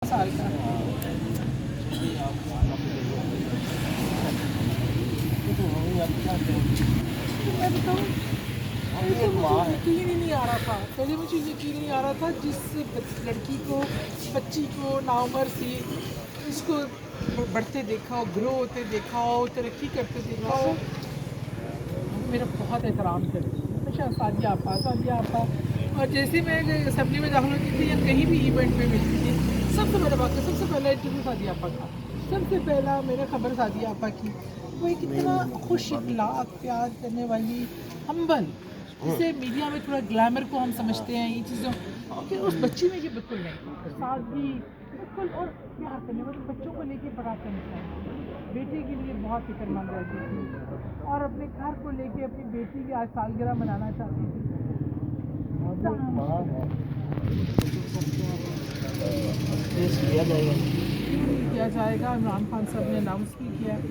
साल का। मैं बताऊँ, मुझे यकीन ही नहीं आ रहा था। पहले मुझे यकीन नहीं आ रहा था, जिस लड़की को, बच्ची को नाउमर सी उसको बढ़ते देखा हो, ग्रो होते देखा हो, तरक्की करते देखा हो, मेरा बहुत एहतराम करती है हमेशा सादिया आपा। और जैसे मैं असेंबली में दाखिल होती थी या कहीं भी इवेंट में मिलती थी, सबसे मेरे वाक़ सबसे पहला इंटरव्यू सादिया आपा का, सबसे पहला मेरा खबर सादिया आपा की। वो एक इतना खुश इखलाक, प्यार करने वाली, हम्बल, जिसे मीडिया में थोड़ा ग्लैमर को हम समझते हैं ये चीज़ों, कि उस बच्ची में ये बिल्कुल नहीं, सादगी बिल्कुल। और प्यार करने वाले, बच्चों को लेके बड़ा कंसर्न, बेटे के लिए बहुत फिक्रमंद रहती थी, और अपने घर को लेके अपनी बेटी की आज सालगिरह मनाना चाहती थी। किया जाएगा, इमरान खान साहब ने अनाउंस भी किया है।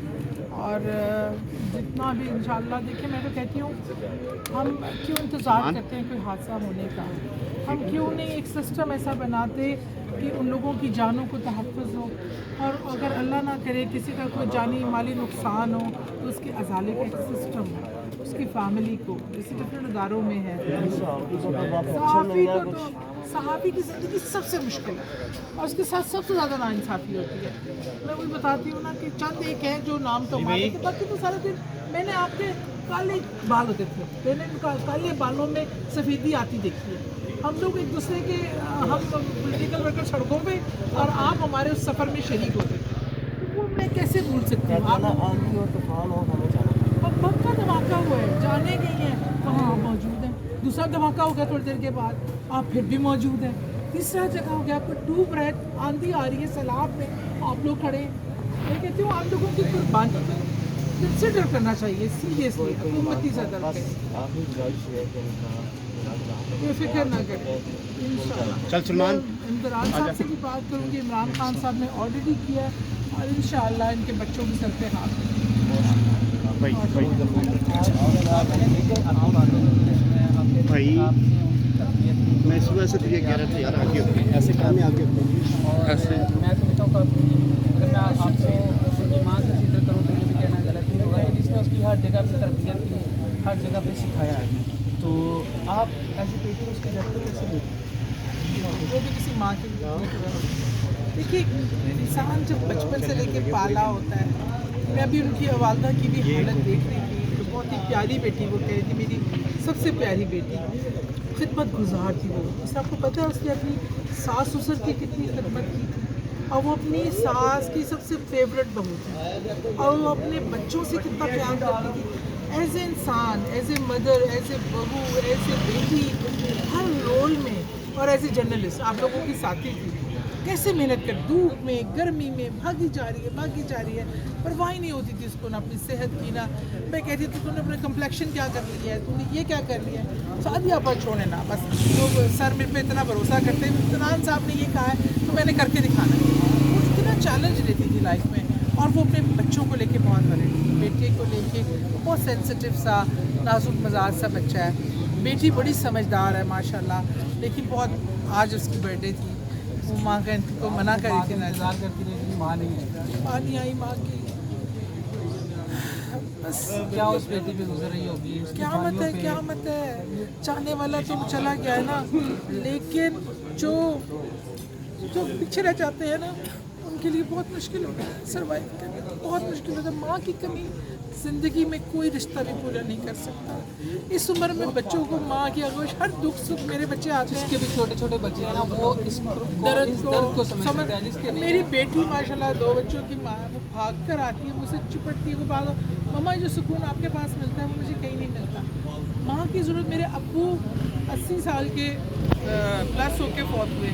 और जितना भी इंशाल्लाह, देखिए मैं तो कहती हूँ, हम क्यों इंतज़ार करते हैं कोई हादसा होने का? हम क्यों नहीं एक सिस्टम ऐसा बनाते कि उन लोगों की जानों को तहफ़्फ़ुज़ हो, और अगर अल्लाह ना करे किसी का कोई जानी माली नुकसान हो, तो उसके अज़ाले का एक सिस्टम हो, उसकी फैमिली को, जैसे डिफरेंट इदारों में है। सहाफ़ी को तो, सहाफ़ी की ज़िंदगी सबसे मुश्किल है, और उसके साथ सबसे ज़्यादा नाइंसाफ़ी होती है। मैं वही बताती हूँ ना कि चंद एक है जो नाम तो हमारे थे, बाकी तो सारे दिन मैंने आपके काले बाल होते थे, मैंने काले बालों में सफ़ेदी आती देखी है। हम लोग एक दूसरे के हम पॉलिटिकल वर्कर सड़कों पे, और आप हमारे उस सफ़र में शरीक होते थे, तो वो मैं कैसे भूल सकती हूँ? अब बम का धमाका हुआ है, जाने गई हैं, कहाँ आप मौजूद हैं। दूसरा धमाका हो गया थोड़ी देर के बाद, आप फिर भी मौजूद हैं। तीसरा जगह हो गया, आपको डूब रहे, आंधी आ रही है, सैलाब में आप लोग खड़े हैं। मैं कहती हूँ आप लोगों की कुर्बानी को कंसिडर करना चाहिए सीरियसली हुकूमती सदर पे, बेफिक्र ना करें इंशाल्लाह। चल सलमान, इमरान साहब से भी बात करूँगी, इमरान खान साहब ने ऑलरेडी किया, और इंशाल्लाह इनके बच्चों के सर पे हाथ भाई मैं इस वजह से तुझे कह रहा था यार, आगे ऐसे काम में आगे ऐसे मैं समझता हूँ अगर मैं आपसे ईमान से जिक्र करूँ तो ये भी कहना गलत नहीं होगा कि जिसने उसकी हर जगह पे तरबियत की, हर जगह पे सिखाया है, तो आप ऐसे पेटी उसके घर पर कैसे देखते? वो भी किसी माँ के देखिए, इंसान जब बचपन से लेके पाला होता है। मैं अभी उनकी वालदा की भी हालत देख रही थी, तो बहुत ही प्यारी बेटी, वो कह रही थी मेरी सबसे प्यारी बेटी, खिदमत गुजार थी वो। इसलिए आपको पता है उसने अपनी सास ससुर की कितनी खिदमत की थी, और वो अपनी सास की सबसे फेवरेट बहू थी, और वो अपने बच्चों से कितना प्यार करती थी। एज ए इंसान, as a mother, as a बहू, एज ए बेटी, हर रोल में, और एज ए जर्नलिस्ट आप लोगों की साथी थी। कैसे मेहनत कर, धूप में गर्मी में भागी जा रही है, परवाह ही नहीं होती थी उसको, ना अपनी सेहत की, ना। मैं कहती थी तूने अपना कम्प्लेक्शन क्या कर लिया है, तूने ये क्या कर लिया है, सादिया पर छोड़े ना, बस लोग सर मेरे पे इतना भरोसा करते हैं, इमरान साहब ने ये कहा है तो मैंने करके दिखाना है। वो इतना चैलेंज लेती थी लाइफ में, और वो अपने बच्चों को लेके बहुत बड़े थी, बेटे को लेके बहुत सेंसिटिव सा, नाजुक मजाज सा बच्चा है। बेटी बड़ी समझदार है माशाल्लाह, लेकिन बहुत, आज उसकी बर्थडे थी, वो माँ का को मना करी थी ना, इंतजार करती रही, माँ नहीं आई माँ की, बस क्या उस बेटी पे गुजर रही होगी? क्या मत है, चाहने वाला तो चला गया है ना, लेकिन जो पीछे रह जाते हैं ना, उनके लिए बहुत मुश्किल होता है सर्वाइव करना, बहुत मुश्किल होता है। माँ की कमी ज़िंदगी में कोई रिश्ता भी पूरा नहीं कर सकता। इस उम्र में बच्चों को माँ की आगोश, हर दुख सुख, मेरे बच्चे आते हैं, जिसके भी छोटे छोटे बच्चे हैं ना, वो इस दर्द को समझते हैं, जिसके नहीं। मेरी बेटी माशाल्लाह 2 बच्चों की माँ है, वो भाग कर आती है, मुझसे चिपटती है, वो भागो मम्मा, जो सुकून आपके पास मिलता है वो मुझे कहीं नहीं मिलता। माँ की ज़रूरत, मेरे अब्बू 80 साल के प्लस होके फौत हुए,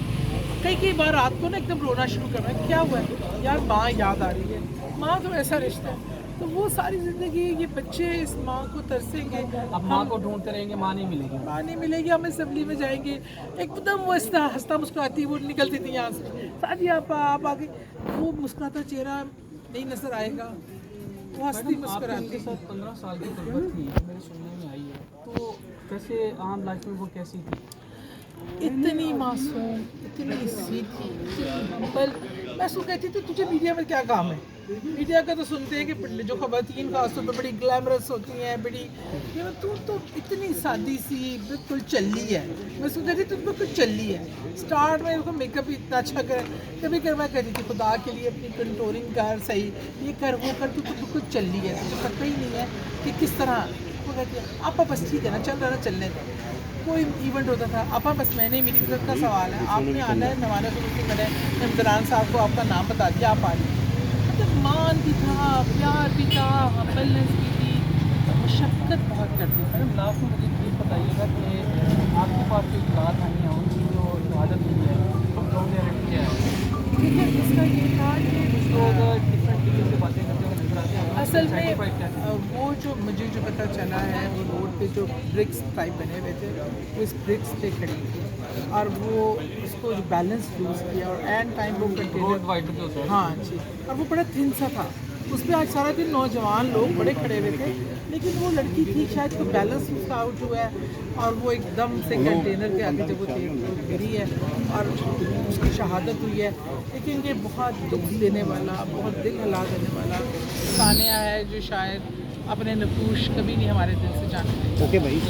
कई बार रात को ना एकदम रोना शुरू कर रहा है, क्या हुआ है यार, माँ याद आ रही है। माँ तो ऐसा रिश्ता है, तो वो सारी ज़िंदगी ये बच्चे इस माँ को तरसेंगे। अब माँ को ढूंढते रहेंगे, माँ नहीं मिलेगी, हम असेंबली में जाएंगे, एकदम वो हंसता मुस्कुराती वो निकलती थी यहाँ से, सादिया आप आगे, वो मुस्कुराता चेहरा नहीं नजर आएगा, वो हंसती मुस्कुराती। 15 साल की गुर्बत थी, मेरे सुनने में आई है, तो कैसे आम लाइफ में वो कैसी थी? इतनी मासूम, इतनी सीधी, इतनी हम्बल। मैं उसको कहती थी तुझे मीडिया में क्या काम है? मीडिया का तो सुनते हैं कि जो खवातीन खासतौर पर बड़ी ग्लैमरस होती हैं, बड़ी तू तो इतनी सादी सी बिल्कुल चल्ली है। मैं उसको कहती तू बिल्कुल चल्ली है। स्टार्ट में उसको मेकअप भी इतना अच्छा कर, कभी कभी मैं कहती थी खुदा के लिए अपनी कंटोरिंग कर, सही ये कर वो कर, तू तो बिल्कुल चल्ली है, तुझे पता ही नहीं है कि किस तरह। वो कहती है आपा बस ठीक है ना, चल रहा ना, चलने दो। कोई इवेंट होता था, आपा बस मैंने, मेरी इज्जत का सवाल है, आपने आना है, नवाना शुरू मैंने इमरान साहब को आपका नाम बता दिया, आप आ रही। मतलब मान भी था, प्यार भी था, हम्बलनेस भी थी, मशक्क़त बहुत करती थी। मैडम लास्ट में मुझे प्लीज़ बताइएगा कि आपके पास जो इतलात आई हैं उनकी जो शहादत हुई है तो क्लियरिटी क्या है? ठीक है, इसका ये था कि कुछ लोग डिफरेंट तरीके से बातें करते हुए नजर आते हैं, असल में साइटिफाइड क्या है? वो जो मुझे जो पता चला है, वो रोड पे जो ब्रिक्स टाइप बने हुए थे, वो इस ब्रिक्स पे खड़ी थी और वो उसको बैलेंस लूज किया और एंड टाइम वो रोड कंटेनर, वाइड जो होता है। हाँ जी, और वो बड़ा थिन सा था। उस पर आज सारा दिन नौजवान लोग बड़े खड़े हुए थे, लेकिन वो लड़की थी शायद तो बैलेंस उसका आउट हुआ है और वो एकदम से कंटेनर के आगे जब वो गिरी है और उसकी शहादत हुई है। लेकिन ये बहुत दुख देने वाला, बहुत दिल हिला देने वाला सानिया है जो शायद अपने नपूश कभी नहीं हमारे दिल से जाने। ओके भाई।